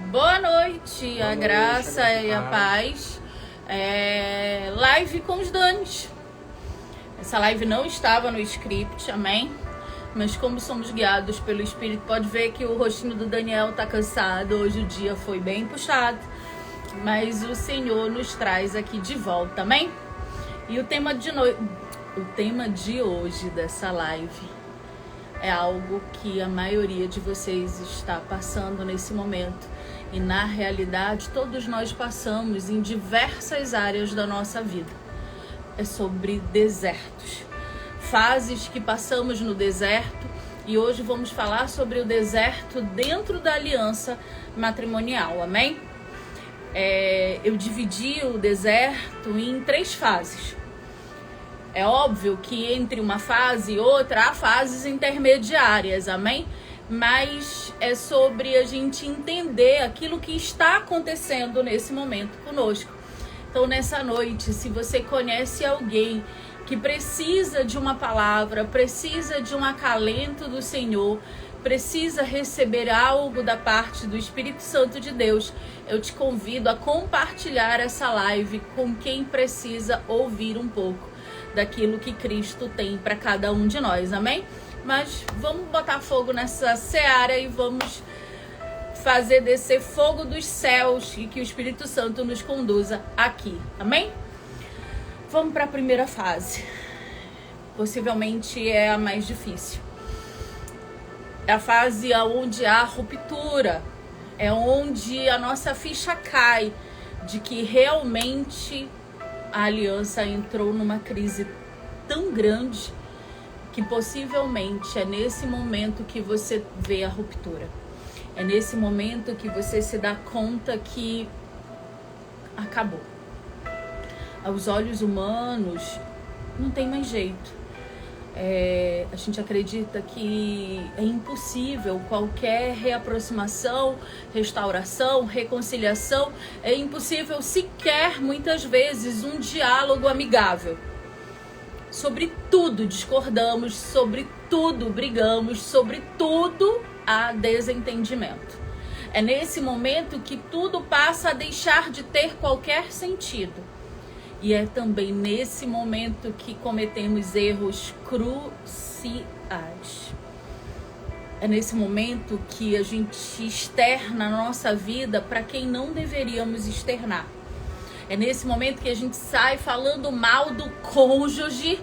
Boa noite, Boa a noite, graça e a paz. paz. Live com os Danes. Essa live não estava no script, amém? Mas como somos guiados pelo Espírito, pode ver que o rostinho do Daniel tá cansado. Hoje o dia foi bem puxado, mas o Senhor nos traz aqui de volta, amém? E o tema de hoje dessa live é algo que a maioria de vocês está passando nesse momento. E na realidade, todos nós passamos em diversas áreas da nossa vida. É sobre desertos. Fases que passamos no deserto. E hoje vamos falar sobre o deserto dentro da aliança matrimonial, amém? Eu dividi o deserto em 3 fases. É óbvio que entre uma fase e outra há fases intermediárias, amém? Mas é sobre a gente entender aquilo que está acontecendo nesse momento conosco. Então, nessa noite, se você conhece alguém que precisa de uma palavra, precisa de um acalento do Senhor, precisa receber algo da parte do Espírito Santo de Deus, eu te convido a compartilhar essa live com quem precisa ouvir um pouco daquilo que Cristo tem para cada um de nós, amém? Mas vamos botar fogo nessa seara e vamos fazer descer fogo dos céus e que o Espírito Santo nos conduza aqui, amém? Vamos para a primeira fase. Possivelmente é a mais difícil. É a fase onde há ruptura, é onde a nossa ficha cai de que realmente a aliança entrou numa crise tão grande que possivelmente é nesse momento que você vê a ruptura. É nesse momento que você se dá conta que acabou. Aos olhos humanos, não tem mais jeito. A gente acredita que é impossível qualquer reaproximação, restauração, reconciliação. É impossível sequer, muitas vezes, um diálogo amigável. Sobre tudo discordamos, sobre tudo brigamos, sobre tudo há desentendimento. É nesse momento que tudo passa a deixar de ter qualquer sentido. E é também nesse momento que cometemos erros cruciais. É nesse momento que a gente externa a nossa vida para quem não deveríamos externar. É nesse momento que a gente sai falando mal do cônjuge,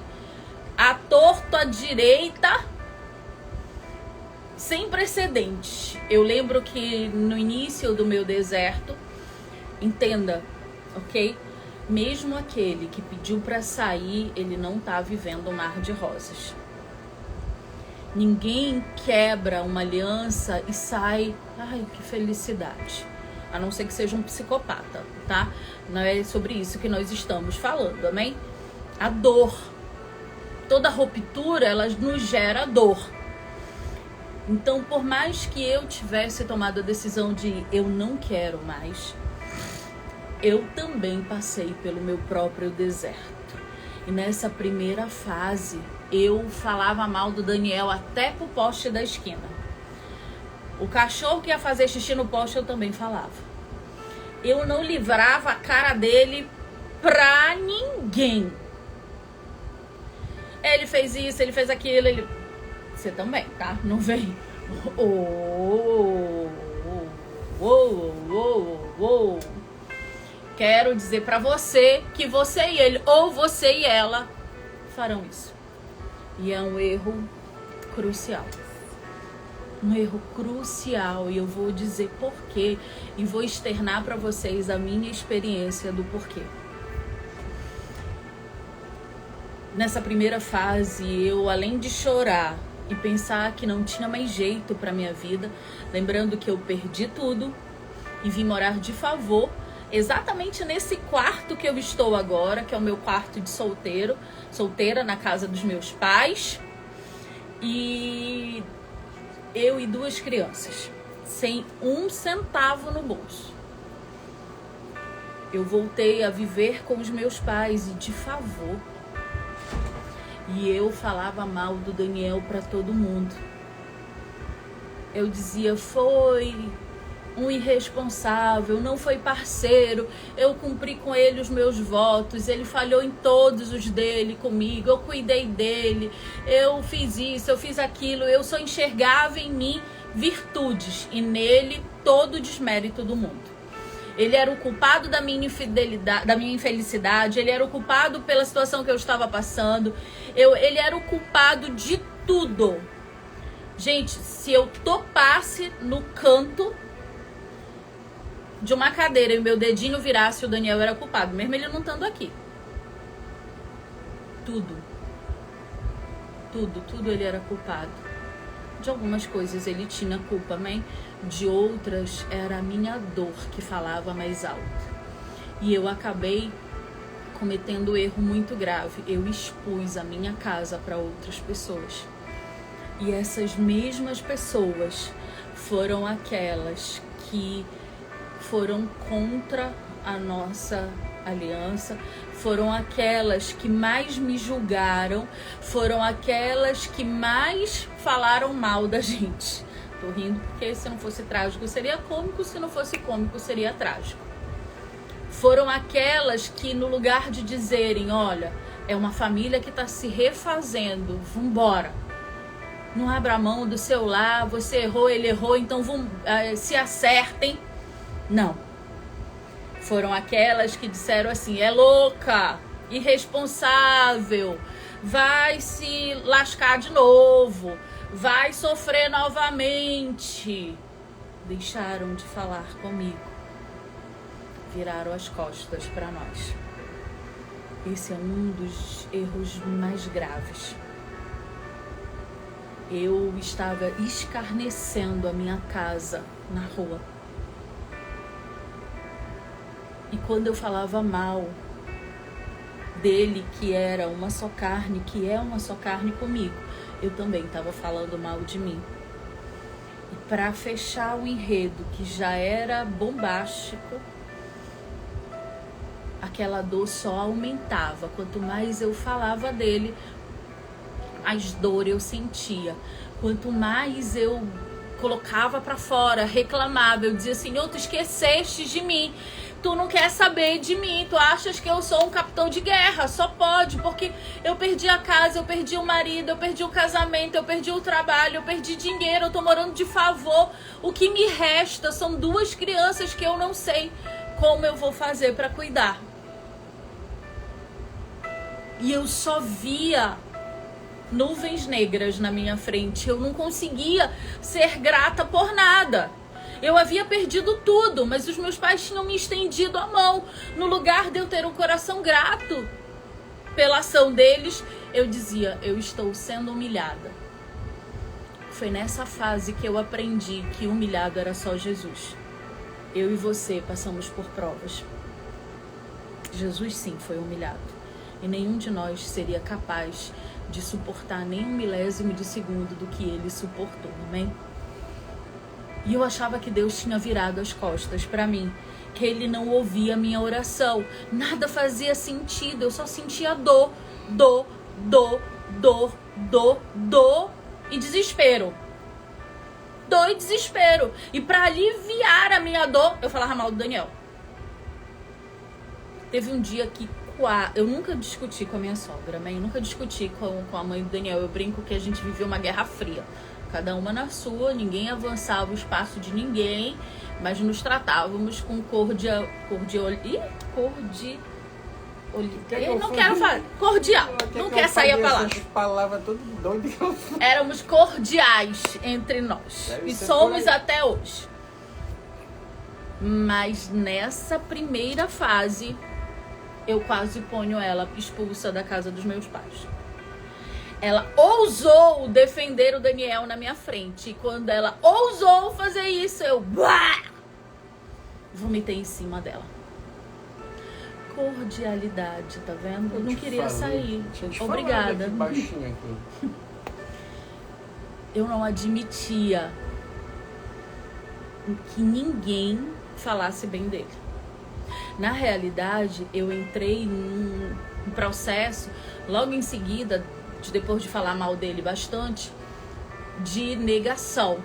à torto, à direita, sem precedentes. Eu lembro que no início do meu deserto, entenda, ok? Mesmo aquele que pediu para sair, ele não está vivendo um mar de rosas. Ninguém quebra uma aliança e sai, ai, que felicidade. A não ser que seja um psicopata, tá? Não é sobre isso que nós estamos falando, amém? A dor. Toda ruptura, ela nos gera dor. Então, por mais que eu tivesse tomado a decisão de eu não quero mais, eu também passei pelo meu próprio deserto. E nessa primeira fase, eu falava mal do Daniel até pro poste da esquina. O cachorro que ia fazer xixi no poste, eu também falava. Eu não livrava a cara dele pra ninguém. Ele fez isso, ele fez aquilo, ele... Você também, tá? Não vem. Quero dizer pra você que você e ele, ou você e ela, farão isso. E é um erro crucial. Um erro crucial. E eu vou dizer porquê. E vou externar pra vocês a minha experiência do porquê. Nessa primeira fase, eu, além de chorar e pensar que não tinha mais jeito pra minha vida, lembrando que eu perdi tudo e vim morar de favor exatamente nesse quarto que eu estou agora, que é o meu quarto de solteira na casa dos meus pais, e eu e 2 crianças, sem 1 centavo no bolso. Eu voltei a viver com os meus pais e de favor. E eu falava mal do Daniel para todo mundo. Eu dizia, foi um irresponsável, não foi parceiro, eu cumpri com ele os meus votos, ele falhou em todos os dele comigo, eu cuidei dele, eu fiz isso, eu fiz aquilo, eu só enxergava em mim virtudes e nele todo o desmérito do mundo. Ele era o culpado da minha infidelidade, da minha infelicidade, ele era o culpado pela situação que eu estava passando, ele era o culpado de tudo. Gente, se eu topasse no canto de uma cadeira e o meu dedinho virasse, o Daniel era culpado, mesmo ele não estando aqui. Tudo ele era culpado. De algumas coisas ele tinha culpa, amém? De outras era a minha dor que falava mais alto. E eu acabei cometendo um erro muito grave. Eu expus a minha casa para outras pessoas. E essas mesmas pessoas foram aquelas que foram contra a nossa aliança, foram aquelas que mais me julgaram, foram aquelas que mais falaram mal da gente. Tô rindo porque se não fosse trágico seria cômico, se não fosse cômico seria trágico. Foram aquelas que no lugar de dizerem, olha, é uma família que está se refazendo, vambora. Não abra mão do seu lar, você errou, ele errou, então se acertem. Não. Foram aquelas que disseram assim, é louca, irresponsável, vai se lascar de novo, vai sofrer novamente. Deixaram de falar comigo. Viraram as costas para nós. Esse é um dos erros mais graves. Eu estava escarnecendo a minha casa na rua. E quando eu falava mal dele, que era uma só carne, que é uma só carne comigo, eu também estava falando mal de mim. E para fechar o enredo, que já era bombástico, aquela dor só aumentava. Quanto mais eu falava dele, mais dor eu sentia. Quanto mais eu colocava para fora, reclamava, eu dizia, Senhor, tu esqueceste de mim. Tu não quer saber de mim, tu achas que eu sou um capitão de guerra, só pode, porque eu perdi a casa, eu perdi o marido, eu perdi o casamento, eu perdi o trabalho, eu perdi dinheiro, eu tô morando de favor. O que me resta são 2 crianças que eu não sei como eu vou fazer para cuidar. E eu só via nuvens negras na minha frente, eu não conseguia ser grata por nada. Eu havia perdido tudo, mas os meus pais tinham me estendido a mão. No lugar de eu ter um coração grato pela ação deles, eu dizia, eu estou sendo humilhada. Foi nessa fase que eu aprendi que humilhado era só Jesus. Eu e você passamos por provas. Jesus sim foi humilhado. E nenhum de nós seria capaz de suportar nem 1/1000 de segundo do que ele suportou, amém? E eu achava que Deus tinha virado as costas para mim, que ele não ouvia a minha oração. Nada fazia sentido, eu só sentia dor e desespero. Dor e desespero. E para aliviar a minha dor, eu falava mal do Daniel. Teve um dia que eu nunca discuti com a minha sogra, eu nunca discuti com a mãe do Daniel. Eu brinco que a gente viveu uma guerra fria. Cada uma na sua, ninguém avançava o espaço de ninguém, mas nos tratávamos com cordial. Não quer sair a palavra. Essas palavras todas doidas que eu falo. Éramos cordiais entre nós. E somos até hoje. Mas nessa primeira fase, eu quase ponho ela expulsa da casa dos meus pais. Ela ousou defender o Daniel na minha frente. E quando ela ousou fazer isso, eu vomitei em cima dela. Cordialidade, tá vendo? Eu não queria sair. Obrigada. Eu não admitia que ninguém falasse bem dele. Na realidade, eu entrei num processo, logo em seguida, depois de falar mal dele bastante, de negação.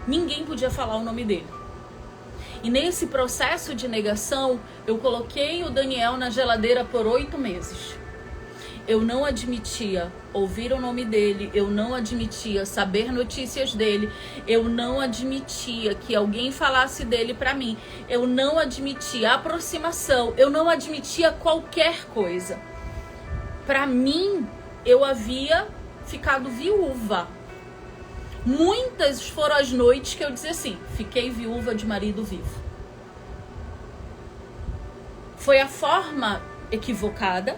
Ninguém podia falar o nome dele. E nesse processo de negação, eu coloquei o Daniel na geladeira por 8 meses. Eu não admitia ouvir o nome dele, eu não admitia saber notícias dele, eu não admitia que alguém falasse dele pra mim, eu não admitia aproximação, eu não admitia qualquer coisa. Pra mim, eu havia ficado viúva. Muitas foram as noites que eu dizia assim, fiquei viúva de marido vivo. Foi a forma equivocada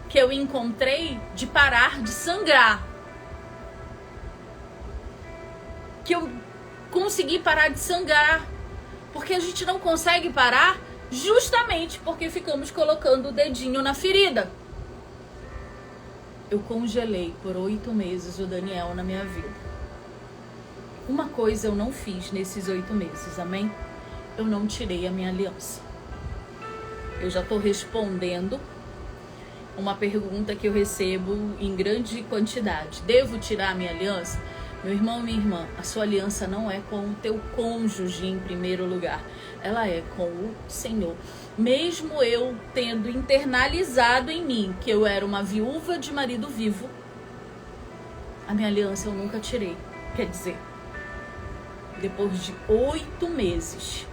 que eu encontrei de parar de sangrar. Que eu consegui parar de sangrar. Porque a gente não consegue parar justamente porque ficamos colocando o dedinho na ferida. Eu congelei por 8 meses o Daniel na minha vida. Uma coisa eu não fiz nesses 8 meses, amém? Eu não tirei a minha aliança. Eu já estou respondendo uma pergunta que eu recebo em grande quantidade. Devo tirar a minha aliança? Meu irmão e minha irmã, a sua aliança não é com o teu cônjuge em primeiro lugar. Ela é com o Senhor. Mesmo eu tendo internalizado em mim que eu era uma viúva de marido vivo, a minha aliança eu nunca tirei. Quer dizer, depois de 8 meses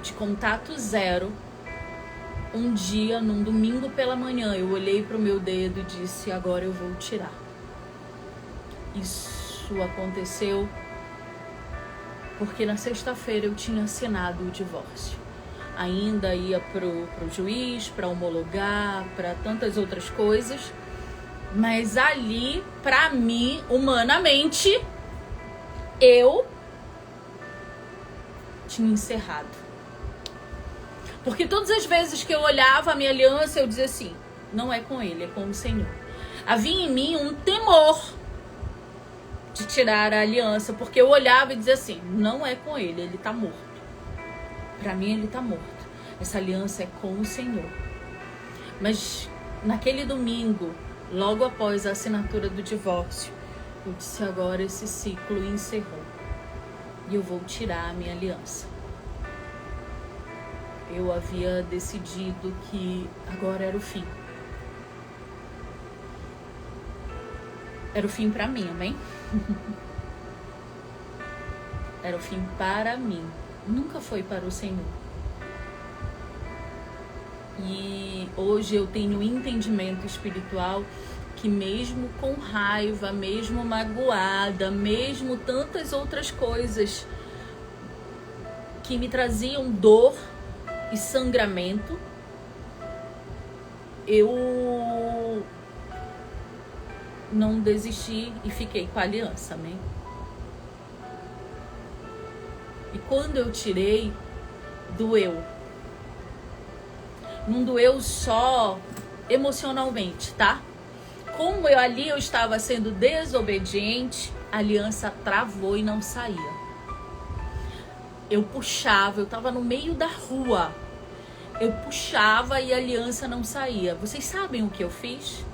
de contato zero, um dia, num domingo pela manhã, eu olhei para o meu dedo e disse, agora eu vou tirar. Isso aconteceu porque na sexta-feira eu tinha assinado o divórcio. Ainda ia pro juiz, para homologar, para tantas outras coisas. Mas ali, para mim, humanamente, eu tinha encerrado. Porque todas as vezes que eu olhava a minha aliança, eu dizia assim, não é com ele, é com o Senhor. Havia em mim um temor de tirar a aliança, porque eu olhava e dizia assim, não é com ele, ele tá morto. Pra mim ele tá morto. Essa aliança é com o Senhor. Mas naquele domingo, logo após a assinatura do divórcio, eu disse, agora esse ciclo encerrou. E eu vou tirar a minha aliança. Eu havia decidido que agora era o fim. Era o fim para mim, amém? Era o fim para mim. Nunca foi para o Senhor. E hoje eu tenho entendimento espiritual que mesmo com raiva, mesmo magoada, mesmo tantas outras coisas que me traziam dor e sangramento, eu não desisti e fiquei com a aliança, amém? E quando eu tirei, doeu. Não doeu só emocionalmente, tá? Como eu estava sendo desobediente, a aliança travou e não saía. Eu puxava, eu estava no meio da rua. Eu puxava e a aliança não saía. Vocês sabem o que eu fiz?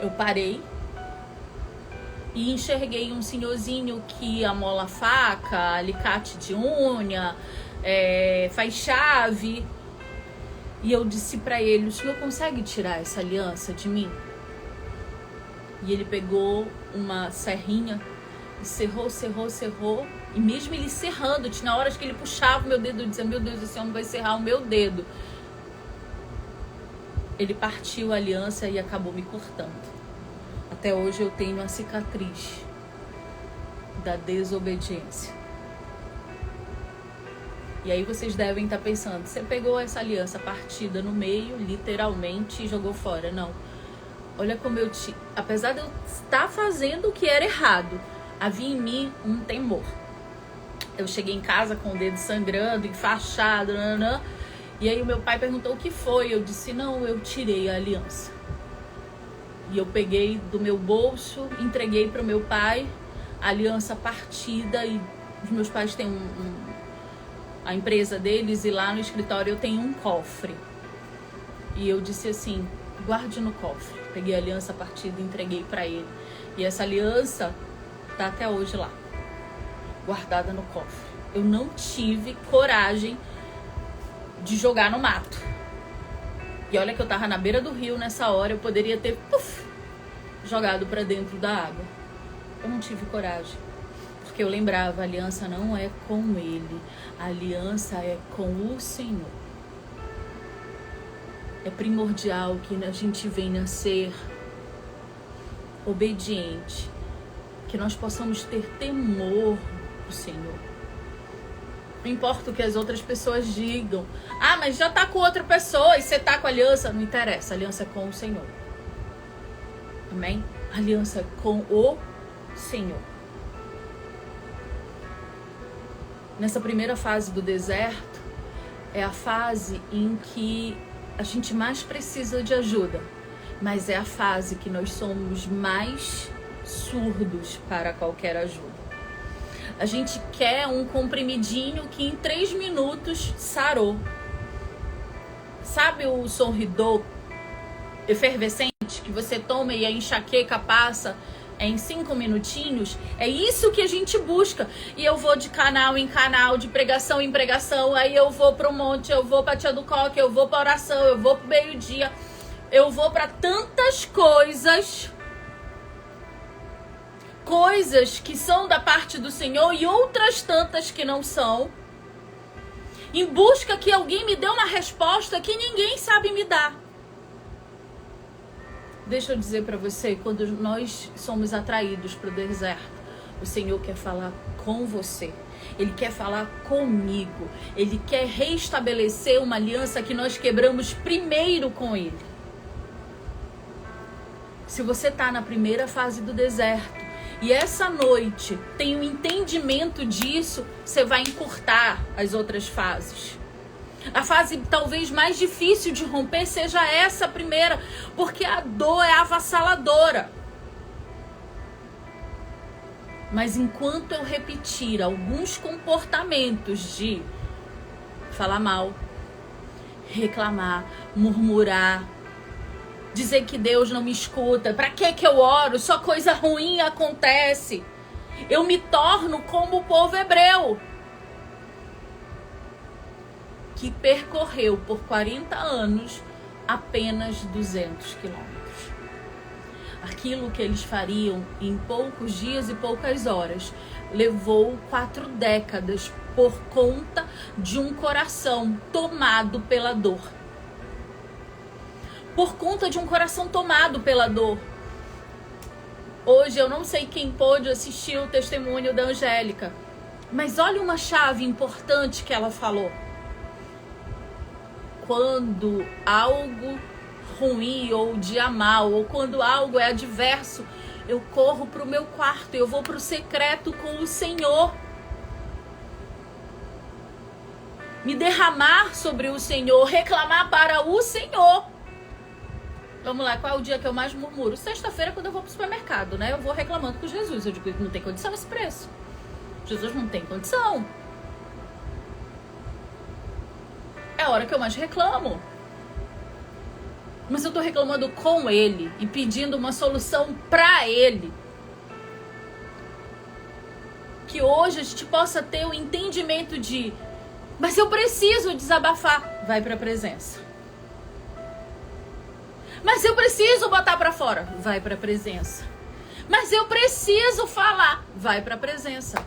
Eu parei e enxerguei um senhorzinho que amola faca, alicate de unha, faz chave. E eu disse para ele, o senhor consegue tirar essa aliança de mim? E ele pegou uma serrinha e serrou. E mesmo ele serrando, tinha horas que ele puxava o meu dedo e dizia, meu Deus, esse homem vai serrar o meu dedo. Ele partiu a aliança e acabou me cortando. Até hoje eu tenho a cicatriz da desobediência. E aí vocês devem estar pensando, você pegou essa aliança partida no meio, literalmente, e jogou fora. Não. Olha como apesar de eu estar fazendo o que era errado, havia em mim um temor. Eu cheguei em casa com o dedo sangrando, enfaixado, e aí o meu pai perguntou o que foi. Eu disse, não, eu tirei a aliança. E eu peguei do meu bolso, entreguei para o meu pai, a aliança partida, e os meus pais têm a empresa deles, e lá no escritório eu tenho um cofre. E eu disse assim, guarde no cofre. Peguei a aliança partida e entreguei para ele. E essa aliança tá até hoje lá, guardada no cofre. Eu não tive coragem de jogar no mato. E olha que eu tava na beira do rio nessa hora, eu poderia ter jogado pra dentro da água. Eu não tive coragem. Porque eu lembrava, a aliança não é com ele, a aliança é com o Senhor. É primordial que a gente venha a ser obediente, que nós possamos ter temor do Senhor. Não importa o que as outras pessoas digam. Ah, mas já tá com outra pessoa e você tá com a aliança. Não interessa, a aliança é com o Senhor. Amém? A aliança é com o Senhor. Nessa primeira fase do deserto, é a fase em que a gente mais precisa de ajuda. Mas é a fase que nós somos mais surdos para qualquer ajuda. A gente quer um comprimidinho que em 3 minutos sarou. Sabe o sorridor efervescente que você toma e a enxaqueca passa em 5 minutinhos? É isso que a gente busca. E eu vou de canal em canal, de pregação em pregação, aí eu vou pro monte, eu vou pra Tia do Coque, eu vou pra oração, eu vou pro meio-dia, eu vou pra tantas coisas que são da parte do Senhor e outras tantas que não são, em busca que alguém me dê uma resposta que ninguém sabe me dar. Deixa eu dizer para você, quando nós somos atraídos para o deserto, o Senhor quer falar com você. Ele quer falar comigo. Ele quer restabelecer uma aliança que nós quebramos primeiro com Ele. Se você está na primeira fase do deserto e essa noite tem um entendimento disso, você vai encurtar as outras fases. A fase talvez mais difícil de romper seja essa primeira, porque a dor é avassaladora. Mas enquanto eu repetir alguns comportamentos de falar mal, reclamar, murmurar, dizer que Deus não me escuta, pra que eu oro? Só coisa ruim acontece. Eu me torno como o povo hebreu, que percorreu por 40 anos apenas 200 quilômetros. Aquilo que eles fariam em poucos dias e poucas horas levou 4 décadas por conta de um coração tomado pela dor. Por conta de um coração tomado pela dor. Hoje eu não sei quem pôde assistir o testemunho da Angélica, mas olha uma chave importante que ela falou. Quando algo ruim ou dia mal, ou quando algo é adverso, eu corro para o meu quarto, eu vou para o secreto com o Senhor. Me derramar sobre o Senhor, reclamar para o Senhor. Vamos lá, qual é o dia que eu mais murmuro? Sexta-feira, quando eu vou pro supermercado, né? Eu vou reclamando com Jesus. Eu digo, não tem condição esse preço. Jesus não tem condição. É a hora que eu mais reclamo. Mas eu tô reclamando com Ele e pedindo uma solução pra Ele. Que hoje a gente possa ter o entendimento de, mas eu preciso desabafar. Vai pra presença. Mas eu preciso botar pra fora. Vai pra presença. Mas eu preciso falar. Vai pra presença.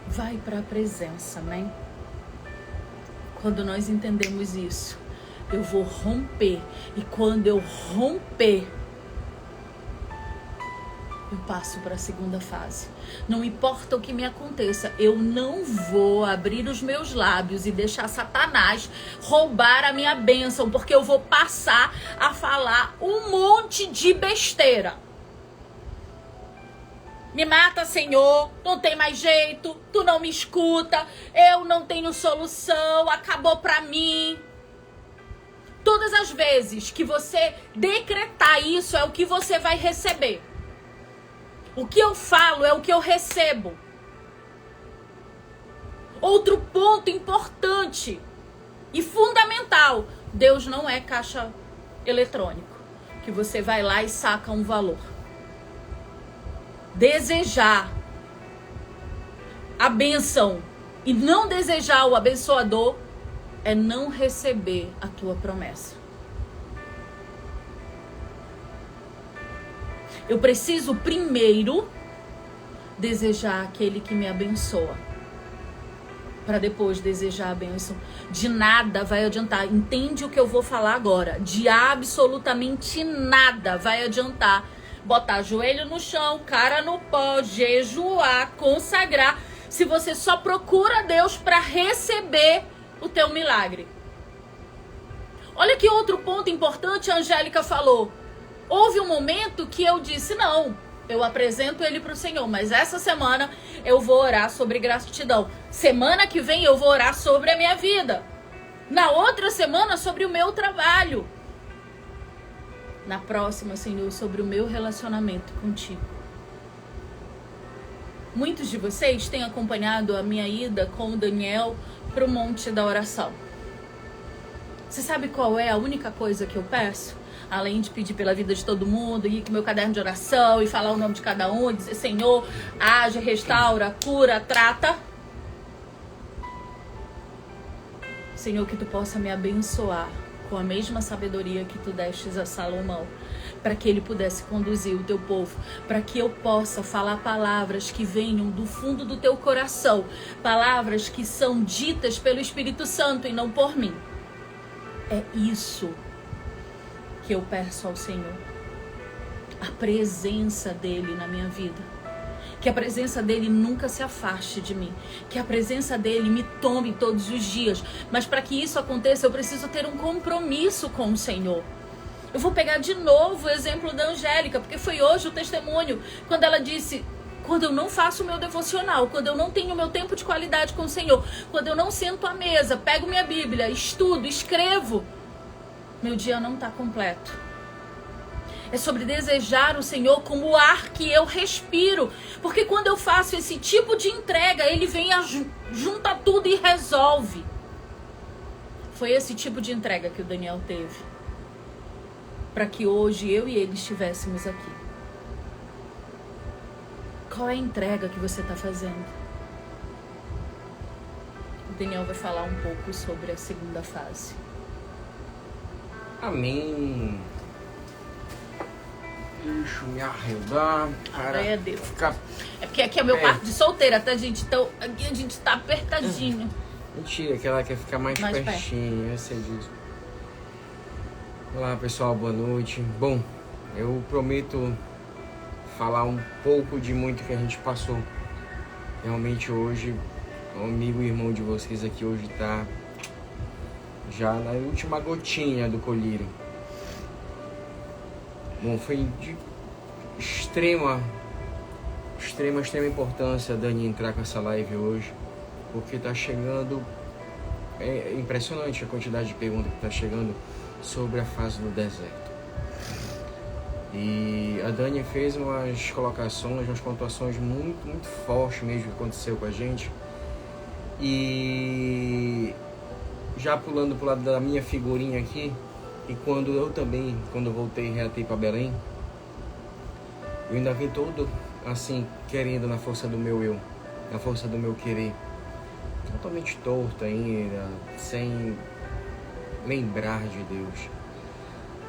Vai pra presença, amém? Quando nós entendemos isso, eu vou romper. E quando eu romper, eu passo para a segunda fase. Não importa o que me aconteça, eu não vou abrir os meus lábios e deixar Satanás roubar a minha bênção, porque eu vou passar a falar um monte de besteira. Me mata, Senhor, não tem mais jeito, tu não me escuta, eu não tenho solução, acabou pra mim. Todas as vezes que você decretar isso, é o que você vai receber. O que eu falo é o que eu recebo. Outro ponto importante e fundamental: Deus não é caixa eletrônico, que você vai lá e saca um valor. desejar a bênção e não desejar o abençoador é não receber a tua promessa. Eu preciso primeiro desejar aquele que me abençoa, para depois desejar a bênção. De nada vai adiantar. Entende o que eu vou falar agora? De absolutamente nada vai adiantar botar joelho no chão, cara no pó, jejuar, consagrar, se você só procura Deus para receber o teu milagre. Olha que outro ponto importante a Angélica falou. Houve um momento que eu disse, não, eu apresento ele para o Senhor, mas essa semana eu vou orar sobre gratidão. Semana que vem eu vou orar sobre a minha vida. Na outra semana sobre o meu trabalho. Na próxima, Senhor, sobre o meu relacionamento contigo. Muitos de vocês têm acompanhado a minha ida com o Daniel para o Monte da Oração. Você sabe qual é a única coisa que eu peço? Além de pedir pela vida de todo mundo, ir com meu caderno de oração e falar o nome de cada um, e dizer, Senhor, age, restaura, cura, trata. Senhor, que tu possa me abençoar com a mesma sabedoria que tu destes a Salomão, para que ele pudesse conduzir o teu povo, para que eu possa falar palavras que venham do fundo do teu coração, palavras que são ditas pelo Espírito Santo e não por mim. É isso que eu peço ao Senhor, a presença dele na minha vida, que a presença dele nunca se afaste de mim, que a presença dele me tome todos os dias, mas para que isso aconteça eu preciso ter um compromisso com o Senhor. Eu vou pegar de novo o exemplo da Angélica, porque foi hoje o testemunho, quando ela disse, quando eu não faço o meu devocional, quando eu não tenho o meu tempo de qualidade com o Senhor, quando eu não sento à mesa, pego minha Bíblia, estudo, escrevo, meu dia não está completo. É sobre desejar o Senhor como o ar que eu respiro. Porque quando eu faço esse tipo de entrega, Ele vem, junta tudo e resolve. Foi esse tipo de entrega que o Daniel teve, para que hoje eu e ele estivéssemos aqui. Qual é a entrega que você está fazendo? O Daniel vai falar um pouco sobre a segunda fase. Amém. Deixa eu me arredar. Glória a Deus. É porque aqui é meu quarto de solteira, tá, gente? Então aqui a gente tá apertadinho. Mentira, que ela quer ficar mais pertinho, eu sei disso. Olá pessoal, boa noite. Bom, eu prometo falar um pouco de muito que a gente passou. Realmente hoje, o amigo e irmão de vocês aqui hoje tá já na última gotinha do colírio. Bom, foi de extrema importância a Dani entrar com essa live hoje, porque tá chegando, é impressionante a quantidade de perguntas que tá chegando sobre a fase do deserto. E a Dani fez umas colocações, umas pontuações muito fortes mesmo que aconteceu com a gente. E já pulando pro lado da minha figurinha aqui, e quando eu voltei e reatei para Belém, eu ainda vim todo assim, querendo na força do meu eu, na força do meu querer, totalmente torto ainda, sem lembrar de Deus.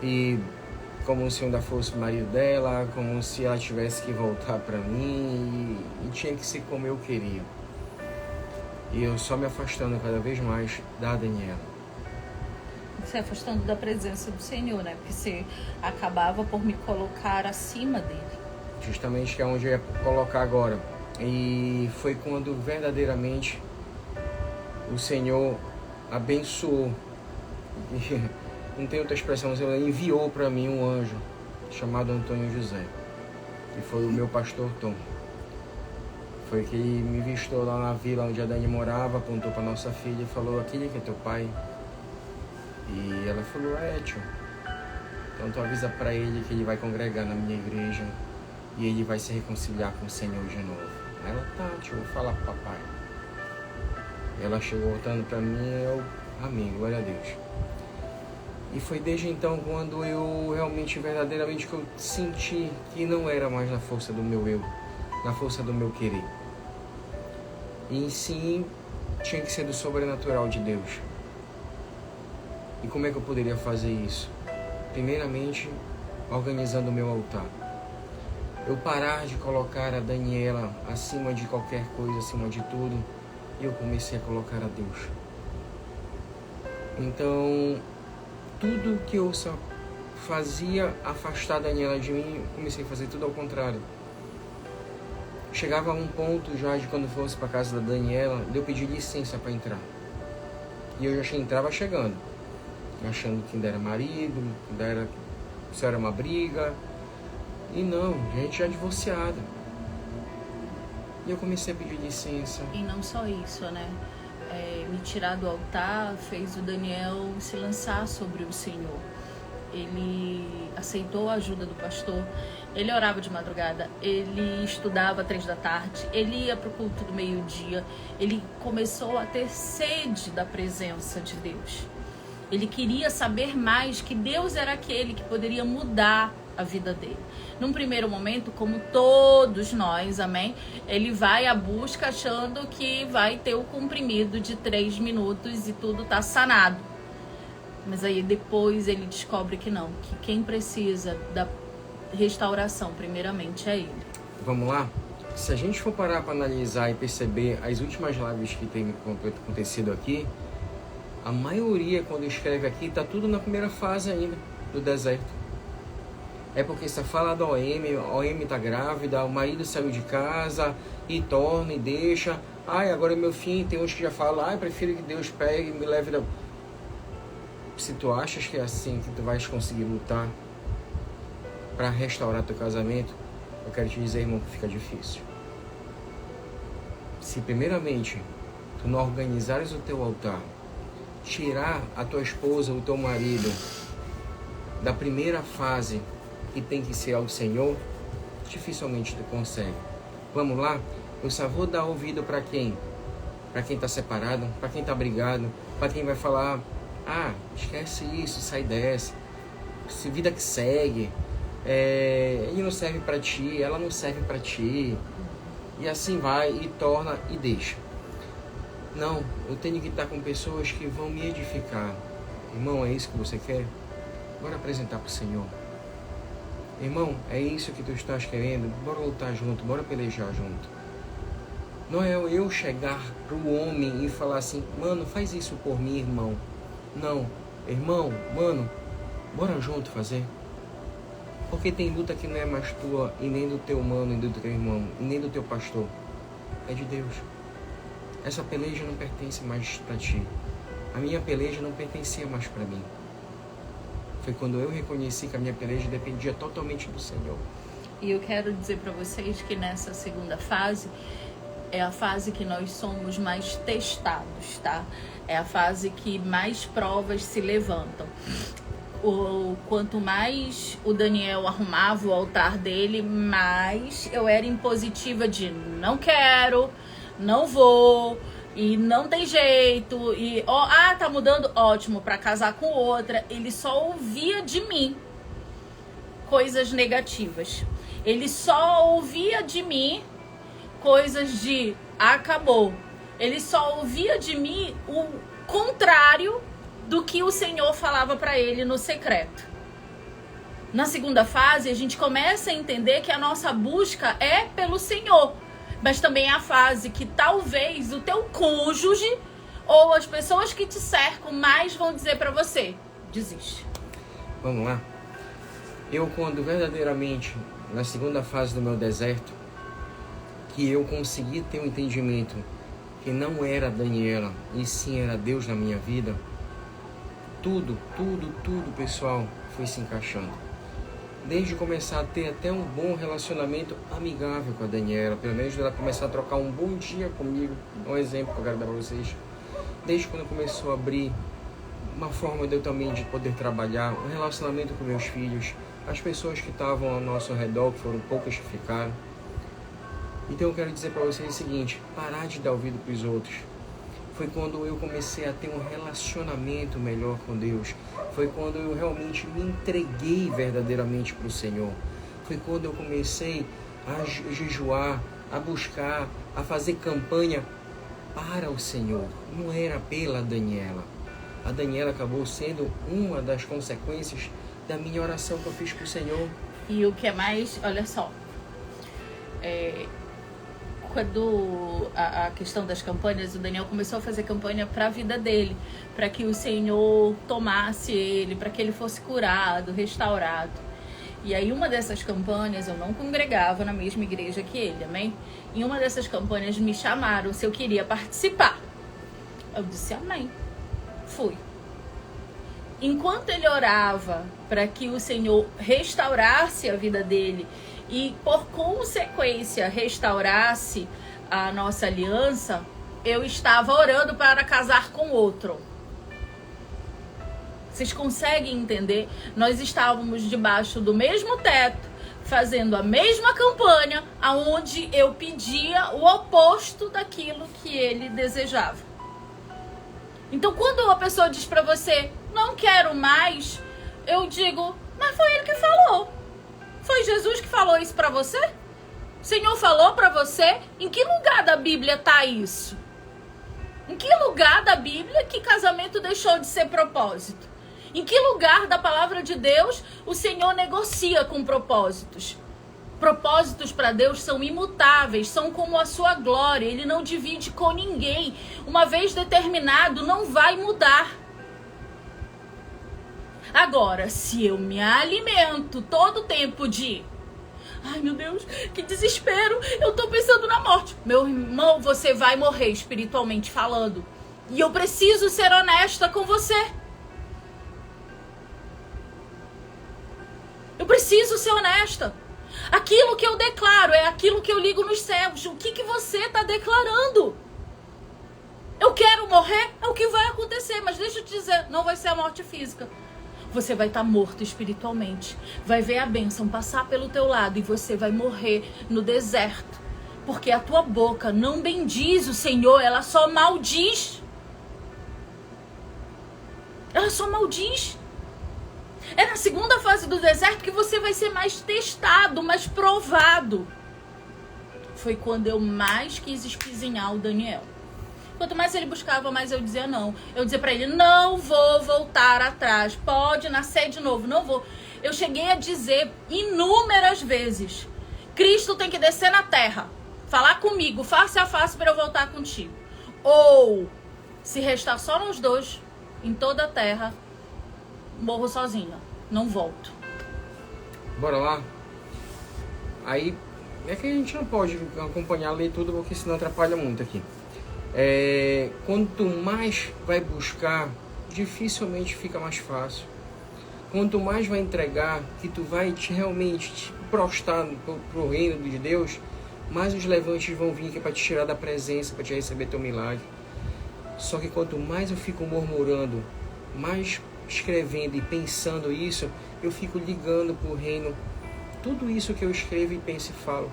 E como se eu ainda fosse o marido dela, como se ela tivesse que voltar para mim, e tinha que ser como eu queria. E eu só me afastando cada vez mais da Daniela. Se afastando da presença do Senhor, né? Porque você acabava por me colocar acima dele. Justamente que é onde eu ia colocar agora. E foi quando verdadeiramente o Senhor abençoou. E não tem outra expressão, ele enviou para mim um anjo chamado Antônio José, que foi o meu pastor Tom. Foi que ele me vistou lá na vila onde a Dani morava, apontou para nossa filha e falou, aquele que é teu pai? E ela falou, tio. Então tu avisa para ele que ele vai congregar na minha igreja e ele vai se reconciliar com o Senhor de novo. Ela, tá, tio, vou falar pro papai. Ela chegou voltando para mim e eu, amém, glória a Deus. E foi desde então quando eu realmente, verdadeiramente, que eu senti que não era mais na força do meu eu, na força do meu querer. E sim, tinha que ser do sobrenatural de Deus. E como é que eu poderia fazer isso? Primeiramente, organizando o meu altar. Eu parar de colocar a Daniela acima de qualquer coisa, acima de tudo, e eu comecei a colocar a Deus. Então, tudo que eu só fazia afastar a Daniela de mim, eu comecei a fazer tudo ao contrário. Chegava a um ponto já de quando fosse para casa da Daniela, de eu pedir licença para entrar. E eu já entrava chegando, achando que ainda era marido, isso era uma briga. E não, gente já divorciada. E eu comecei a pedir licença. E não só isso, né? Me tirar do altar fez o Daniel se lançar sobre o Senhor. Ele aceitou a ajuda do pastor, ele orava de madrugada, ele estudava 3 da tarde, ele ia para o culto do meio-dia, ele começou a ter sede da presença de Deus. Ele queria saber mais que Deus era aquele que poderia mudar a vida dele. Num primeiro momento, como todos nós, amém? Ele vai à busca achando que vai ter o comprimido de 3 minutos e tudo tá sanado. Mas aí depois ele descobre que não, que quem precisa da restauração primeiramente é ele. Vamos lá? Se a gente for parar para analisar e perceber as últimas lives que tem acontecido aqui, a maioria, quando escreve aqui, está tudo na primeira fase ainda do deserto. É porque você fala da OM, a OM está grávida, o marido saiu de casa e torna e deixa. Ai, agora é meu fim. Tem uns que já falam, ai, prefiro que Deus pegue e me leve da... Se tu achas que é assim que tu vais conseguir lutar para restaurar teu casamento, eu quero te dizer, irmão, que fica difícil. Se primeiramente tu não organizares o teu altar, tirar a tua esposa, o teu marido da primeira fase que tem que ser ao Senhor, dificilmente tu consegue. Vamos lá? Eu só vou dar ouvido para quem? Para quem está separado, para quem está brigado, para quem vai falar, ah, esquece isso, sai dessa, vida que segue, ele não serve para ti, ela não serve para ti, e assim vai, e torna e deixa. Não, eu tenho que estar com pessoas que vão me edificar. Irmão, é isso que você quer? Bora apresentar para o Senhor. Irmão, é isso que tu estás querendo? Bora lutar junto, bora pelejar junto. Não é eu chegar pro homem e falar assim, mano, faz isso por mim, irmão. Não, irmão, mano, bora junto fazer. Porque tem luta que não é mais tua, e nem do teu mano, e do teu irmão, e nem do teu pastor. É de Deus. Essa peleja não pertence mais para ti. A minha peleja não pertencia mais para mim. Foi quando eu reconheci que a minha peleja dependia totalmente do Senhor. E eu quero dizer para vocês que nessa segunda fase é a fase que nós somos mais testados, tá? É a fase que mais provas se levantam. Quanto mais o Daniel arrumava o altar dele, mais eu era impositiva de não quero, não vou, e não tem jeito, e tá mudando, ótimo, para casar com outra. Ele só ouvia de mim coisas negativas. Ele só ouvia de mim coisas de acabou. Ele só ouvia de mim o contrário do que o Senhor falava para ele no secreto. Na segunda fase, a gente começa a entender que a nossa busca é pelo Senhor. Mas também é a fase que talvez o teu cônjuge ou as pessoas que te cercam mais vão dizer para você, desiste. Vamos lá? Eu, quando verdadeiramente, na segunda fase do meu deserto, que eu consegui ter um entendimento que não era a Daniela, e sim era Deus na minha vida, tudo, pessoal, foi se encaixando. Desde começar a ter até um bom relacionamento amigável com a Daniela, pelo menos ela começar a trocar um bom dia comigo, um exemplo que eu quero dar para vocês. Desde quando começou a abrir uma forma de eu também de poder trabalhar, um relacionamento com meus filhos, as pessoas que estavam ao nosso redor, que foram poucas que ficaram. Então eu quero dizer para vocês o seguinte, parar de dar ouvido para os outros. Foi quando eu comecei a ter um relacionamento melhor com Deus. Foi quando eu realmente me entreguei verdadeiramente para o Senhor. Foi quando eu comecei a jejuar, a buscar, a fazer campanha para o Senhor. Não era pela Daniela. A Daniela acabou sendo uma das consequências da minha oração que eu fiz para o Senhor. E o que é mais, olha só, quando a questão das campanhas, o Daniel começou a fazer campanha para a vida dele, para que o Senhor tomasse ele, para que ele fosse curado, restaurado. E aí uma dessas campanhas, eu não congregava na mesma igreja que ele, amém? Em uma dessas campanhas me chamaram se eu queria participar. Eu disse amém. Fui. Enquanto ele orava para que o Senhor restaurasse a vida dele e, por consequência, restaurasse a nossa aliança, eu estava orando para casar com outro. Vocês conseguem entender? Nós estávamos debaixo do mesmo teto, fazendo a mesma campanha, aonde eu pedia o oposto daquilo que ele desejava. Então, quando uma pessoa diz para você, não quero mais, eu digo, mas foi ele que falou. Foi Jesus que falou isso para você? O Senhor falou para você? Em que lugar da Bíblia tá isso? Em que lugar da Bíblia que casamento deixou de ser propósito? Em que lugar da palavra de Deus o Senhor negocia com propósitos? Propósitos para Deus são imutáveis, são como a sua glória. Ele não divide com ninguém. Uma vez determinado, não vai mudar. Agora, se eu me alimento todo o tempo de... Ai, meu Deus, que desespero. Eu tô pensando na morte. Meu irmão, você vai morrer espiritualmente falando. E eu preciso ser honesta com você. Eu preciso ser honesta. Aquilo que eu declaro é aquilo que eu ligo nos céus. O que você está declarando? Eu quero morrer? É o que vai acontecer. Mas deixa eu te dizer, não vai ser a morte física. Você vai estar morto espiritualmente. Vai ver a bênção passar pelo teu lado e você vai morrer no deserto. Porque a tua boca não bendiz o Senhor, ela só maldiz. Ela só maldiz. É na segunda fase do deserto que você vai ser mais testado, mais provado. Foi quando eu mais quis espizinhar o Daniel. Quanto mais ele buscava, mais eu dizia não. Eu dizia pra ele, não vou voltar atrás. Pode nascer de novo, não vou. Eu cheguei a dizer inúmeras vezes, Cristo tem que descer na terra, falar comigo, face a face para eu voltar contigo. Ou, se restar só nós dois, em toda a terra, morro sozinha, não volto. Bora lá? Aí, é que a gente não pode acompanhar, ler tudo, porque senão atrapalha muito aqui. Quanto mais vai buscar, dificilmente fica mais fácil. Quanto mais vai entregar, que tu vai realmente te prostrar pro reino de Deus, mais os levantes vão vir aqui para te tirar da presença, para te receber teu milagre. Só que quanto mais eu fico murmurando, mais escrevendo e pensando isso, eu fico ligando pro reino tudo isso que eu escrevo e penso e falo.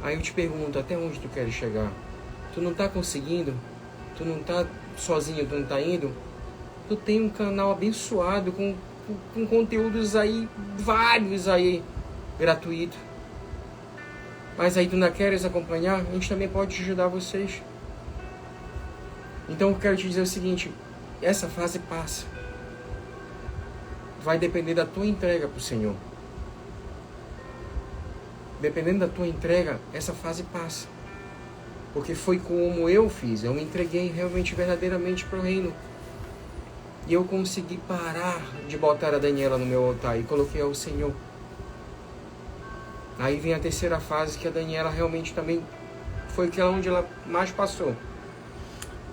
Aí eu te pergunto, até onde tu queres chegar? Tu não tá conseguindo? Tu não tá sozinho, tu não tá indo? Tu tem um canal abençoado com conteúdos aí, vários aí, gratuito. Mas aí tu não queres acompanhar? A gente também pode ajudar vocês. Então eu quero te dizer o seguinte, essa fase passa. Vai depender da tua entrega pro Senhor. Dependendo da tua entrega, essa fase passa. Porque foi como eu fiz. Eu me entreguei realmente, verdadeiramente pro reino. E eu consegui parar de botar a Daniela no meu altar e coloquei ao Senhor. Aí vem a terceira fase, que a Daniela realmente também foi aquela onde ela mais passou.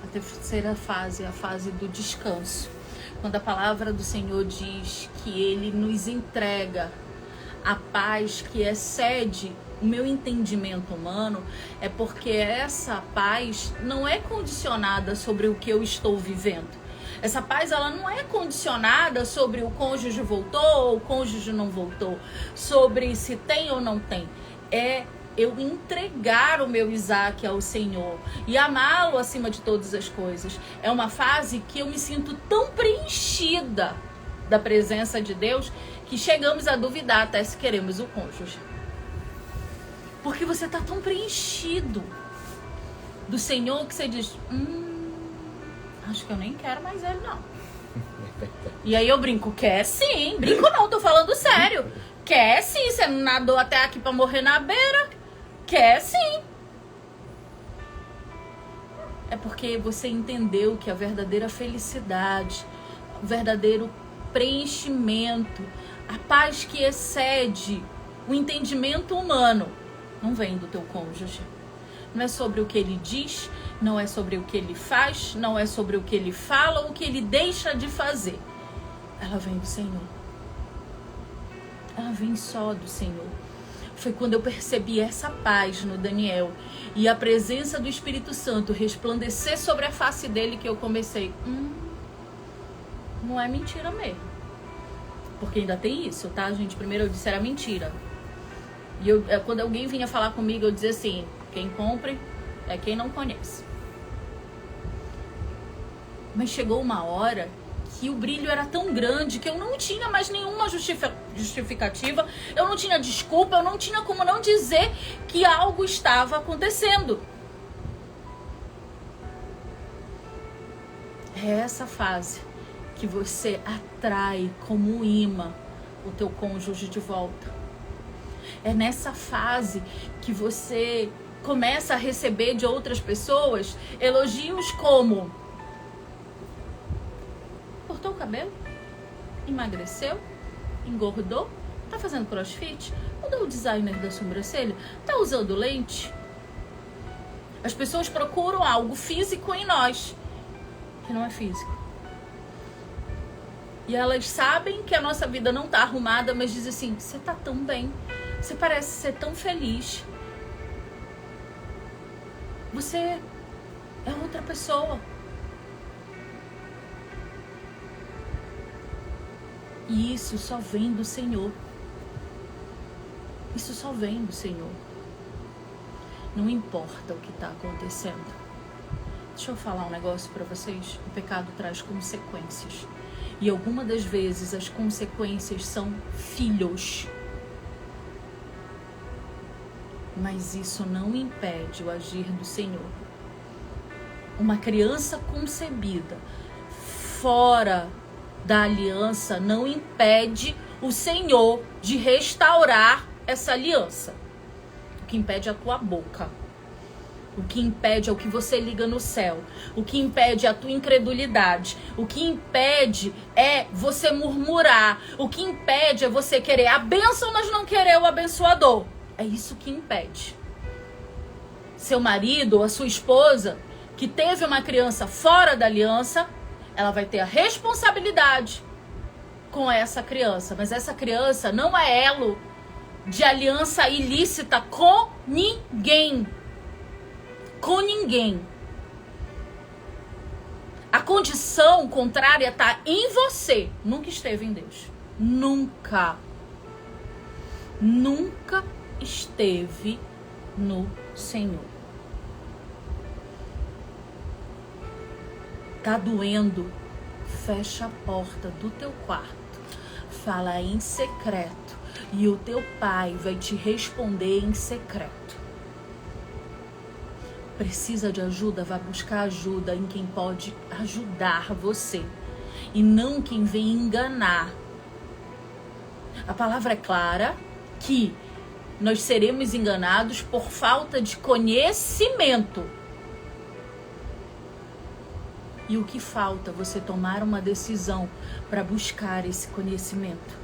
A terceira fase é a fase do descanso. Quando a palavra do Senhor diz que Ele nos entrega a paz que excede o meu entendimento humano, é porque essa paz não é condicionada sobre o que eu estou vivendo. Essa paz, ela não é condicionada sobre o cônjuge voltou ou o cônjuge não voltou, sobre se tem ou não tem. É eu entregar o meu Isaac ao Senhor e amá-lo acima de todas as coisas. É uma fase que eu me sinto tão preenchida da presença de Deus que chegamos a duvidar até se queremos o cônjuge. Porque você tá tão preenchido do Senhor que você diz, acho que eu nem quero mais ele não. E aí eu brinco, quer sim. Brinco não, tô falando sério. Quer sim, você não nadou até aqui pra morrer na beira. Quer sim. É porque você entendeu que a verdadeira felicidade, o verdadeiro preenchimento, a paz que excede o entendimento humano, não vem do teu cônjuge. Não é sobre o que ele diz, não é sobre o que ele faz, não é sobre o que ele fala ou o que ele deixa de fazer. Ela vem do Senhor. Ela vem só do Senhor. Foi quando eu percebi essa paz no Daniel e a presença do Espírito Santo resplandecer sobre a face dele que eu comecei, não é mentira mesmo. Porque ainda tem isso, tá, gente? Primeiro eu disse era mentira. E quando alguém vinha falar comigo, eu dizia assim, quem compre é quem não conhece. Mas chegou uma hora que o brilho era tão grande que eu não tinha mais nenhuma justificativa, eu não tinha desculpa, eu não tinha como não dizer que algo estava acontecendo. É essa fase que você atrai como um imã o teu cônjuge de volta. É nessa fase que você começa a receber de outras pessoas elogios como: cortou o cabelo? Emagreceu? Engordou? Tá fazendo crossfit? Mudou o designer da sobrancelha? Tá usando lente? As pessoas procuram algo físico em nós, que não é físico. E elas sabem que a nossa vida não tá arrumada, mas dizem assim, você tá tão bem, você parece ser tão feliz. Você é outra pessoa. E isso só vem do Senhor. Isso só vem do Senhor. Não importa o que está acontecendo. Deixa eu falar um negócio para vocês. O pecado traz consequências. E algumas das vezes as consequências são filhos. Mas isso não impede o agir do Senhor. Uma criança concebida fora da aliança não impede o Senhor de restaurar essa aliança. O que impede é a tua boca. O que impede é o que você liga no céu. O que impede é a tua incredulidade. O que impede é você murmurar. O que impede é você querer a bênção, mas não querer o abençoador. É isso que impede. Seu marido ou a sua esposa que teve uma criança fora da aliança, ela vai ter a responsabilidade com essa criança. Mas essa criança não é elo de aliança ilícita com ninguém. Com ninguém. A condição contrária está em você. Nunca esteve em Deus. Nunca. Nunca esteve no Senhor. Tá doendo? Fecha a porta do teu quarto. Fala em secreto. E o teu pai vai te responder em secreto. Precisa de ajuda? Vai buscar ajuda em quem pode ajudar você. E não quem vem enganar. A palavra é clara que nós seremos enganados por falta de conhecimento. E o que falta? Você tomar uma decisão para buscar esse conhecimento.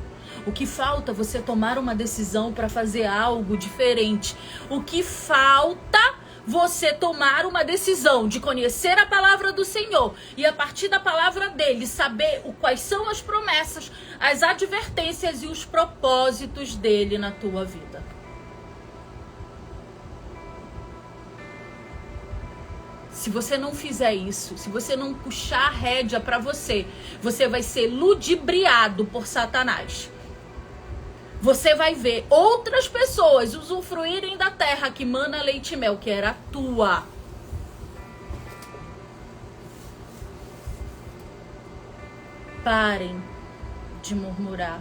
O que falta? Você tomar uma decisão para fazer algo diferente. O que falta? Você tomar uma decisão de conhecer a palavra do Senhor e a partir da palavra dele saber quais são as promessas, as advertências e os propósitos dele na tua vida. Se você não fizer isso, se você não puxar a rédea para você, você vai ser ludibriado por Satanás. Você vai ver outras pessoas usufruírem da terra que mana leite e mel, que era tua. Parem de murmurar.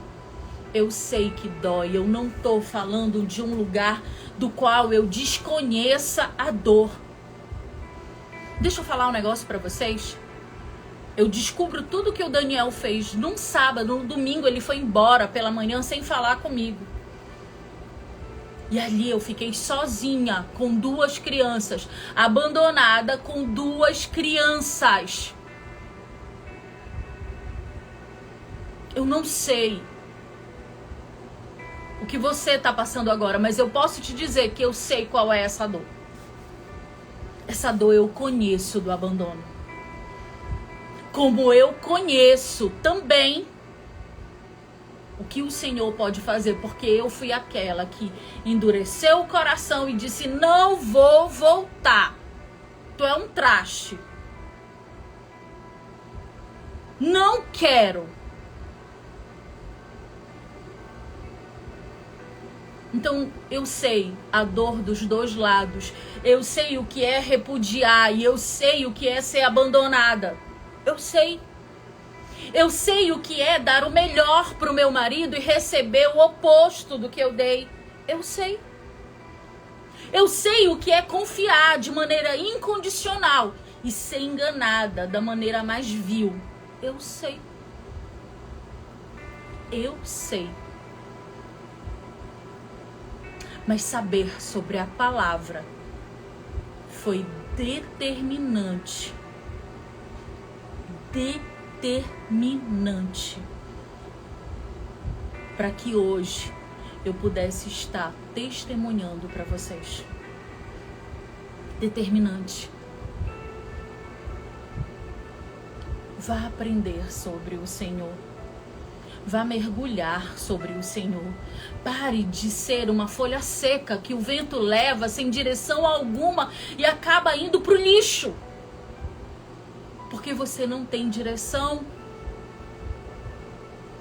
Eu sei que dói, eu não tô falando de um lugar do qual eu desconheça a dor. Deixa eu falar um negócio pra vocês. Eu descubro tudo que o Daniel fez num sábado, no domingo ele foi embora pela manhã sem falar comigo. E ali eu fiquei sozinha com 2 crianças, abandonada com 2 crianças. Eu não sei o que você está passando agora, mas eu posso te dizer que eu sei qual é essa dor. Essa dor eu conheço do abandono. Como eu conheço também o que o Senhor pode fazer, porque eu fui aquela que endureceu o coração e disse: não vou voltar. Tu é um traste. Não quero. Então eu sei a dor dos 2 lados. Eu sei o que é repudiar e eu sei o que é ser abandonada. Eu sei. Eu sei o que é dar o melhor pro meu marido e receber o oposto do que eu dei. Eu sei. Eu sei o que é confiar de maneira incondicional e ser enganada da maneira mais vil. Eu sei. Eu sei. Mas saber sobre a palavra foi determinante. Determinante para que hoje eu pudesse estar testemunhando para vocês. Determinante. Vá aprender sobre o Senhor. Vá mergulhar sobre o Senhor. Pare de ser uma folha seca que o vento leva sem direção alguma e acaba indo pro lixo. Porque você não tem direção.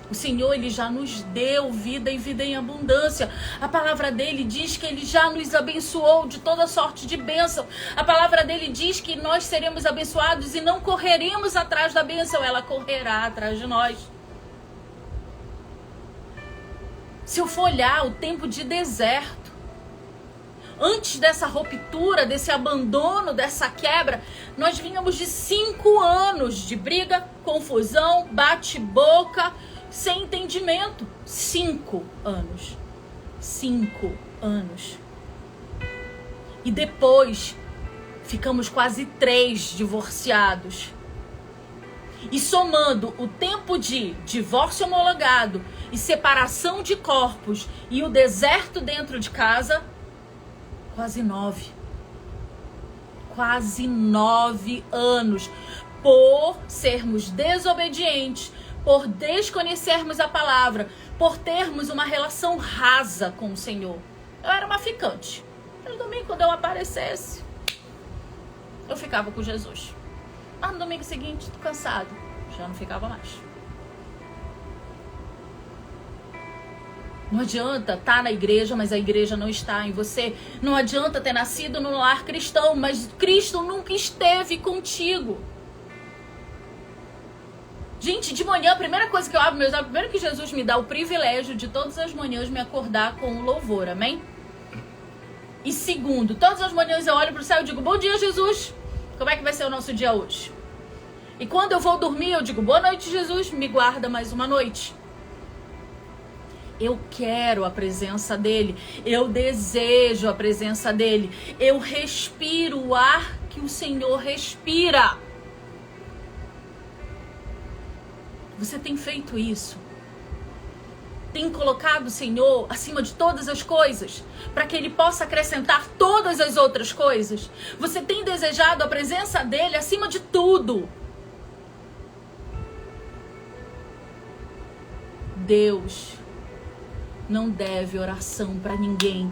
O Senhor, Ele já nos deu vida e vida em abundância. A palavra dele diz que Ele já nos abençoou de toda sorte de bênção. A palavra dele diz que nós seremos abençoados e não correremos atrás da bênção. Ela correrá atrás de nós. Se eu for olhar o tempo de deserto, antes dessa ruptura, desse abandono, dessa quebra, nós vínhamos de 5 anos de briga, confusão, bate-boca, sem entendimento. 5 anos. 5 anos. E depois, ficamos quase 3 divorciados. E somando o tempo de divórcio homologado e separação de corpos e o deserto dentro de casa, quase 9. Quase 9 anos. Por sermos desobedientes, por desconhecermos a palavra, por termos uma relação rasa com o Senhor. Eu era uma ficante. No domingo, quando eu aparecesse, eu ficava com Jesus. Mas no domingo seguinte, tô cansado. Já não ficava mais. Não adianta estar na igreja, mas a igreja não está em você. Não adianta ter nascido no lar cristão, mas Cristo nunca esteve contigo. Gente, de manhã, a primeira coisa que eu abro meus olhos, primeiro que Jesus me dá o privilégio de todas as manhãs me acordar com o louvor, amém? E segundo, todas as manhãs eu olho pro céu e digo: bom dia, Jesus. Como é que vai ser o nosso dia hoje? E quando eu vou dormir, eu digo: boa noite, Jesus, me guarda mais uma noite. Eu quero a presença dele, eu desejo a presença dele, eu respiro o ar que o Senhor respira. Você tem feito isso? Tem colocado o Senhor acima de todas as coisas, para que Ele possa acrescentar todas as outras coisas? Você tem desejado a presença dEle acima de tudo? Deus não deve oração para ninguém.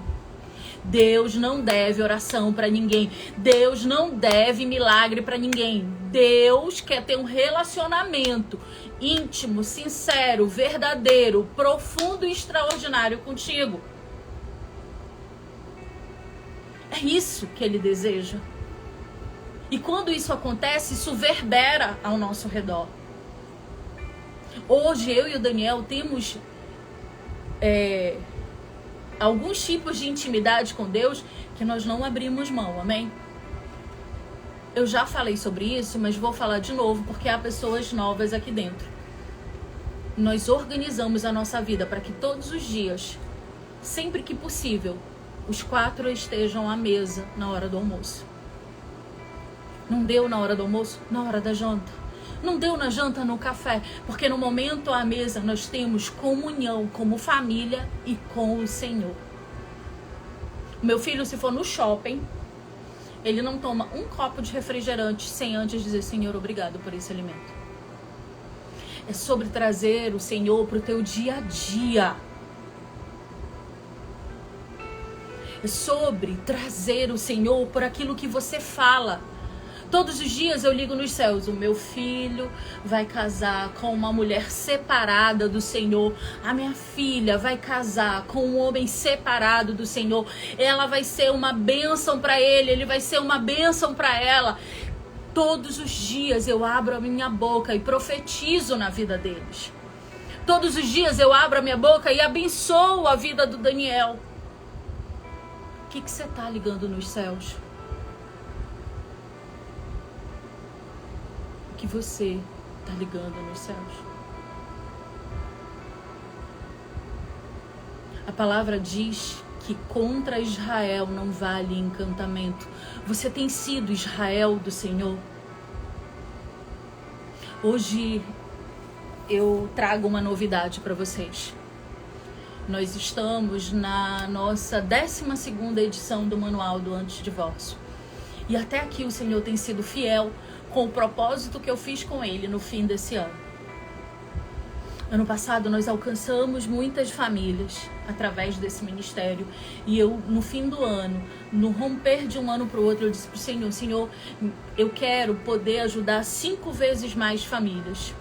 Deus não deve oração para ninguém. Deus não deve milagre para ninguém. Deus quer ter um relacionamento íntimo, sincero, verdadeiro, profundo e extraordinário contigo. É isso que Ele deseja. E quando isso acontece, isso reverbera ao nosso redor. Hoje eu e o Daniel temos alguns tipos de intimidade com Deus que nós não abrimos mão, amém? Eu já falei sobre isso, mas vou falar de novo porque há pessoas novas aqui dentro. Nós organizamos a nossa vida para que todos os dias, sempre que possível, os 4 estejam à mesa na hora do almoço. Não deu na hora do almoço? Na hora da janta. Não deu na janta, no café. Porque no momento à mesa nós temos comunhão como família e com o Senhor. O meu filho, se for no shopping, ele não toma um copo de refrigerante sem antes dizer: Senhor, obrigado por esse alimento. É sobre trazer o Senhor para o teu dia a dia. É sobre trazer o Senhor por aquilo que você fala. Todos os dias eu ligo nos céus: o meu filho vai casar com uma mulher separada do Senhor. A minha filha vai casar com um homem separado do Senhor. Ela vai ser uma bênção para ele vai ser uma bênção para ela. Todos os dias eu abro a minha boca e profetizo na vida deles. Todos os dias eu abro a minha boca e abençoo a vida do Daniel. O que você está ligando nos céus? Que você está ligando nos céus. A palavra diz que contra Israel não vale encantamento. Você tem sido Israel do Senhor? Hoje eu trago uma novidade para vocês. Nós estamos na nossa 12ª edição do Manual do Antidivórcio. E até aqui o Senhor tem sido fiel com o propósito que eu fiz com ele no fim desse ano. Ano passado nós alcançamos muitas famílias através desse ministério. E eu, no fim do ano, no romper de um ano para o outro, eu disse para o Senhor: Senhor, eu quero poder ajudar 5 vezes mais famílias.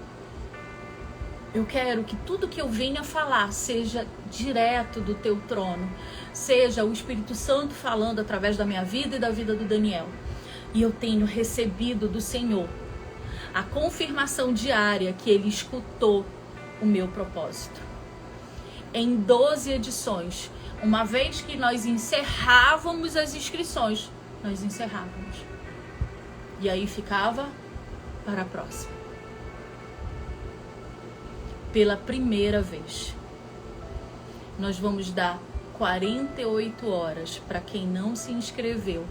Eu quero que tudo que eu venha falar seja direto do teu trono. Seja o Espírito Santo falando através da minha vida e da vida do Daniel. E eu tenho recebido do Senhor a confirmação diária que ele escutou o meu propósito. Em 12 edições, uma vez que nós encerrávamos as inscrições, nós encerrávamos. E aí ficava para a próxima. Pela primeira vez, nós vamos dar 48 horas para quem não se inscreveu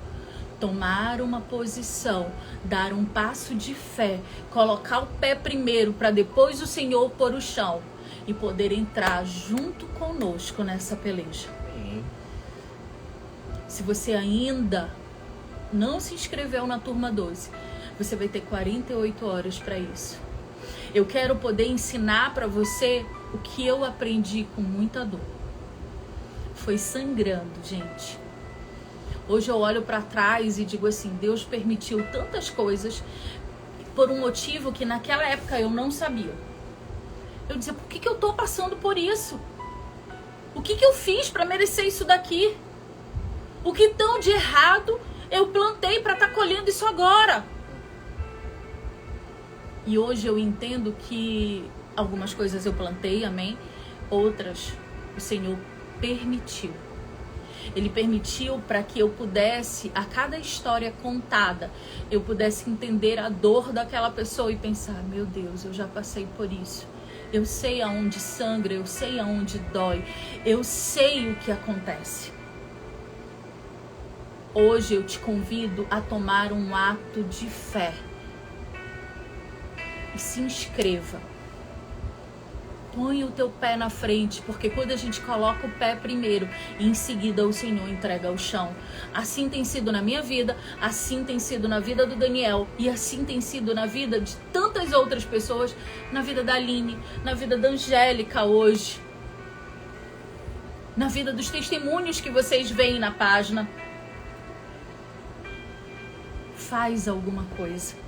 tomar uma posição, dar um passo de fé, colocar o pé primeiro para depois o Senhor pôr o chão e poder entrar junto conosco nessa peleja. Se você ainda não se inscreveu na turma 12, você vai ter 48 horas para isso. Eu quero poder ensinar para você o que eu aprendi com muita dor. Foi sangrando, gente. Hoje eu olho para trás e digo assim: Deus permitiu tantas coisas por um motivo que naquela época eu não sabia. Eu dizia: por que eu tô passando por isso? O que eu fiz para merecer isso daqui? O que tão de errado eu plantei para estar colhendo isso agora? E hoje eu entendo que algumas coisas eu plantei, amém? Outras o Senhor permitiu. Ele permitiu para que eu pudesse, a cada história contada, eu pudesse entender a dor daquela pessoa e pensar: meu Deus, eu já passei por isso. Eu sei aonde sangra, eu sei aonde dói, eu sei o que acontece. Hoje eu te convido a tomar um ato de fé. E se inscreva. Põe o teu pé na frente, porque quando a gente coloca o pé primeiro e em seguida o Senhor entrega o chão. Assim tem sido na minha vida, assim tem sido na vida do Daniel e assim tem sido na vida de tantas outras pessoas, na vida da Aline, na vida da Angélica hoje, na vida dos testemunhos que vocês veem na página. Faz alguma coisa.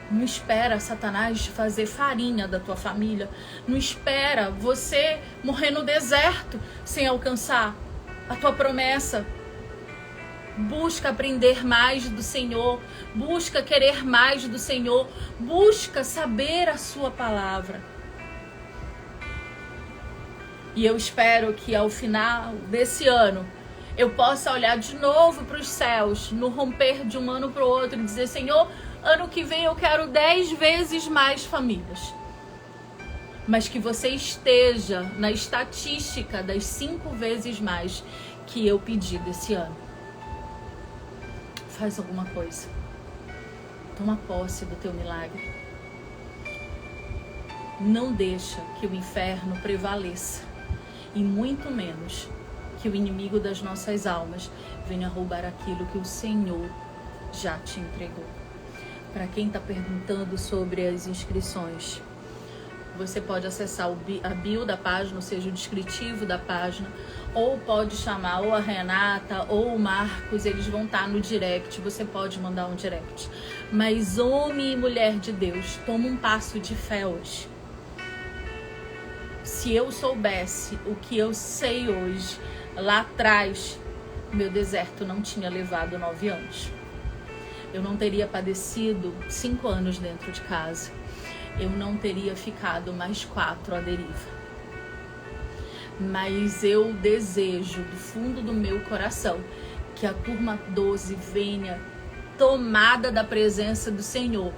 Não espera Satanás fazer farinha da tua família. Não espera você morrer no deserto sem alcançar a tua promessa. Busca aprender mais do Senhor. Busca querer mais do Senhor. Busca saber a sua palavra. E eu espero que ao final desse ano eu possa olhar de novo para os céus, no romper de um ano para o outro, e dizer: Senhor, ano que vem eu quero 10 vezes mais famílias. Mas que você esteja na estatística das 5 vezes mais que eu pedi desse ano. Faz alguma coisa. Toma posse do teu milagre. Não deixa que o inferno prevaleça. E muito menos que o inimigo das nossas almas venha roubar aquilo que o Senhor já te entregou. Para quem está perguntando sobre as inscrições, você pode acessar a bio da página, ou seja, o descritivo da página, ou pode chamar ou a Renata ou o Marcos, eles vão estar no direct, você pode mandar um direct. Mas homem e mulher de Deus, toma um passo de fé hoje. Se eu soubesse o que eu sei hoje, lá atrás, meu deserto não tinha levado 9 anos. Eu não teria padecido 5 anos dentro de casa. Eu não teria ficado mais 4 à deriva. Mas eu desejo do fundo do meu coração que a turma 12 venha tomada da presença do Senhor.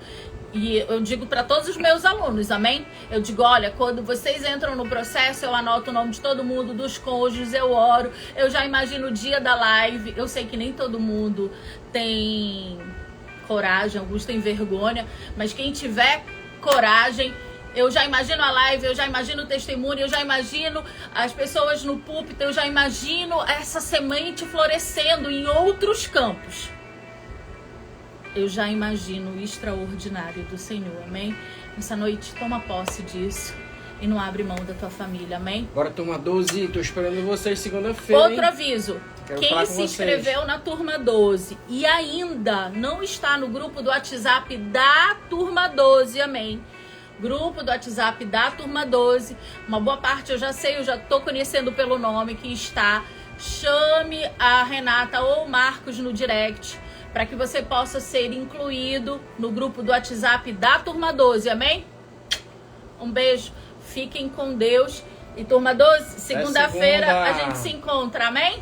E eu digo para todos os meus alunos, amém? Eu digo: olha, quando vocês entram no processo, eu anoto o nome de todo mundo, dos cônjuges, eu oro, eu já imagino o dia da live. Eu sei que nem todo mundo tem coragem, alguns têm vergonha, mas quem tiver coragem, eu já imagino a live, eu já imagino o testemunho, eu já imagino as pessoas no púlpito, eu já imagino essa semente florescendo em outros campos. Eu já imagino o extraordinário do Senhor, amém? Essa noite, toma posse disso e não abre mão da tua família, amém? Bora tomar 12, tô esperando vocês segunda-feira. Outro aviso, Quero quem falar se com inscreveu na turma 12 e ainda não está no grupo do WhatsApp da turma 12, amém? Grupo do WhatsApp da turma 12, uma boa parte eu já sei, eu já tô conhecendo pelo nome que está. Chame a Renata ou o Marcos no direct, para que você possa ser incluído no grupo do WhatsApp da turma 12, amém? Um beijo, fiquem com Deus. E turma 12, segunda-feira a gente se encontra, amém?